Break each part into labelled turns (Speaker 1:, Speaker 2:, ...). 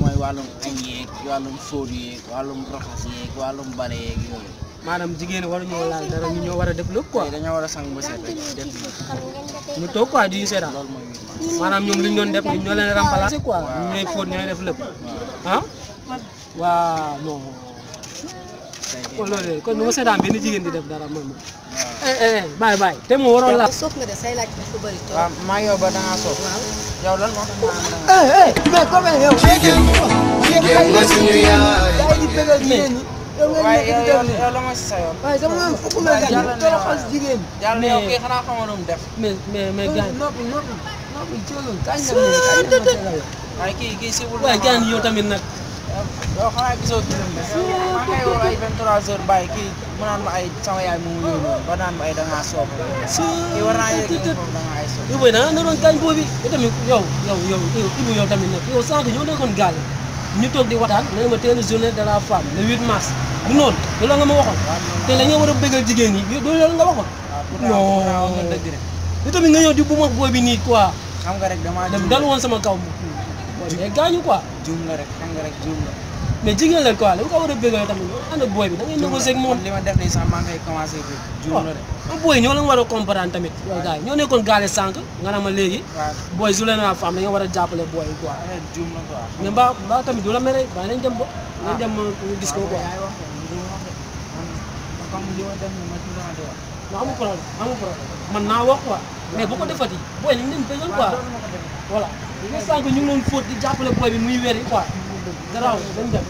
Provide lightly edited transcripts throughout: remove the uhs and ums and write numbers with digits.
Speaker 1: mooy wàllum añ yeeg wàllum fóot yeeg wàllum raxas yeeg wàllum bale yeeg yooyu.
Speaker 2: maanaam jigéen war ñoo laal dara ñu ñoo war a def lépp quoi.
Speaker 1: dañoo war a sang ba set rek def
Speaker 2: ñu toog quoi di ñu seetaan.
Speaker 1: loolu mooy
Speaker 2: maanaam ñoom li ñu doon def ñoo leen remplacer quoi. ñu ñooy fóot ñooy def lépp. ah waaw non. kon loolu de kon nu ma seetaan benn jigéen di def dara moom. bàyyi bàyyi te mu waroon la.
Speaker 3: soof nga de say laaj dafa bëri trop.
Speaker 1: waaw maa yow ba da ngaa soof. yow lan moo tax
Speaker 4: mais comme yow. jigéen nga suñu yaay. day di bëggal jigéen ñi.
Speaker 1: waaye yow la ma si sa yoon.
Speaker 4: waaye sama yoon fukk la gàll toroxal jigéen.
Speaker 1: jàll na yow kii xanaa xamoon nu mu def.
Speaker 2: mais gaañ.
Speaker 4: noppi jëloon kañ la
Speaker 1: waaye kii sibul.
Speaker 2: waaye gaañ yow tamit nag.
Speaker 1: yow xanaa gisoo turam de. maa ngi woo ay 23h bàyyi kii mu naan ma ay sama yaay mu ngi ñëw ba naan ma ay da ngaa soof. kii war naa yëg da ngaa ay soof.
Speaker 2: yow booy da nga naroon gaañ boobu yow tamit yow tamit nag yow sànq ñoo nekkoon gaal ñu toog di waxtaan ne ma teel journée de la femme le 8 mars du noonu loolu nga ma waxoon te la nga war a bëggal jigéen ñi loolu nga waxoon. non
Speaker 1: dëgg rek.
Speaker 2: yow tamit nga ñëw di bu ma booy bi nii quoi.
Speaker 1: xam nga rek damaa
Speaker 2: dem dal woon sama kaw mais gaañu quoi.
Speaker 1: juum la rek xam nga rek juum la.
Speaker 2: mais jigéen la quoi dama ko war a bëggal tamit ànd ak booy bi da ngay négocier ak moom.
Speaker 1: li ma def nii sax maa ngi koy commencé bi juum la rek.
Speaker 2: waaw booy ñoo leen war a comprendre tamit yow gars yi ñoo nekkoon gaale sànq nga ne ma léegi.
Speaker 1: waaw
Speaker 2: booy su leen a femme dañoo war a jàppale booy yi quoi.
Speaker 1: juum la quoi.
Speaker 2: mais mbaa tamit du la mere waaye nañ dem ba. nañ dem gis ko quoi.
Speaker 1: comme li ma def nii ma tudd naa di wax.
Speaker 2: non amul problème man naa wax quoi mais bu ko defati booy nañ leen bëggal quoi voilà. li nga sànq ñu ngi leen fóot di jàppale booy bi muy wér yi quoi. garaaw dañ dem.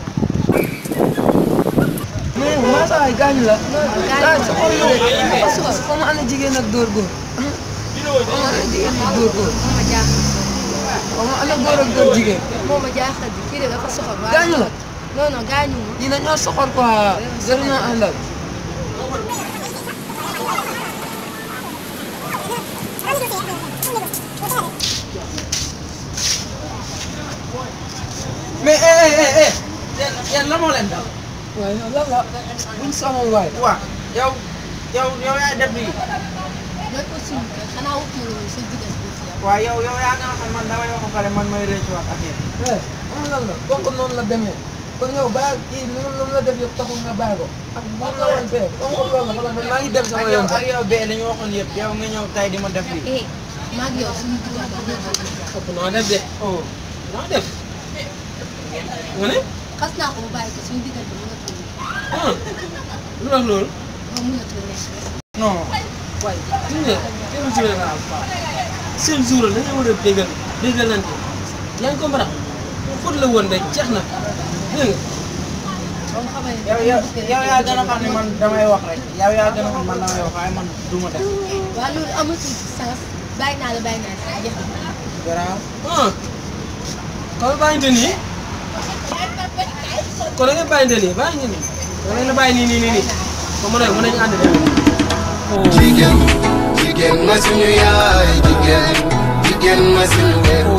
Speaker 4: mais Massa ay gaañ la. gaañ sa xol la de suuf comme ana jigéen ak dóor góor. comme ana jigéen ak dóor góor.
Speaker 3: moo ma jaaxal.
Speaker 4: comme ana góor ak dóor jigéen.
Speaker 3: moo ma jaaxal bi kii de dafa soxor.
Speaker 4: gaañu la.
Speaker 3: non non gaañu ma.
Speaker 4: dina ñoo soxor quoi jëriñoo àndal.
Speaker 1: mais yéen la moo leen dal.
Speaker 4: waaye lan la buñ sonal waay.
Speaker 1: waaw yow yaay def lii.
Speaker 3: mooy aussi xanaa wut ma loolu sa jigéen bi ci yow.
Speaker 1: waaw yow yaa gën a xam man damay wax ba pare man may rëcc wax ak yéen.
Speaker 4: am lan la donc noonu la demee kon yow bàyyi kii lu la def yëpp taxul nga bàyyi ko ak bu la woon fee donc loolu la man maa ngi dem sama yoon sax.
Speaker 1: ak yow bee li ñu waxoon yëpp yow nga ñëw tay di ma def lii.
Speaker 3: maa ngi yow suñu diggante
Speaker 2: ëpp naa def de naa def nga ne.
Speaker 3: xas naa ko ba bàyyi ko suñu diggante mënatul
Speaker 2: lu tax loolu.
Speaker 3: moom mënatul nekk.
Speaker 1: non.
Speaker 2: waaye gis nga seen jour la am fa seen jour la dañoo war a déggalante yaa ngi comprendre fóot la woon rek jeex na dégg nga.
Speaker 1: yow yaa gën a xam ne man damay wax rek yow yaa gën a xam man damay wax waaye man du ma def.
Speaker 3: waaw loolu amatul sens bàyyi naa la jeex na.
Speaker 1: garaaw.
Speaker 2: kon bàyyinte nii kon da ngay bàyyinte nii bàyyi nga nii da ngay la bàyyi nii ba mën nañu ànd de.
Speaker 4: jigéen ma suñu yaay jigéen ma suñu wéeru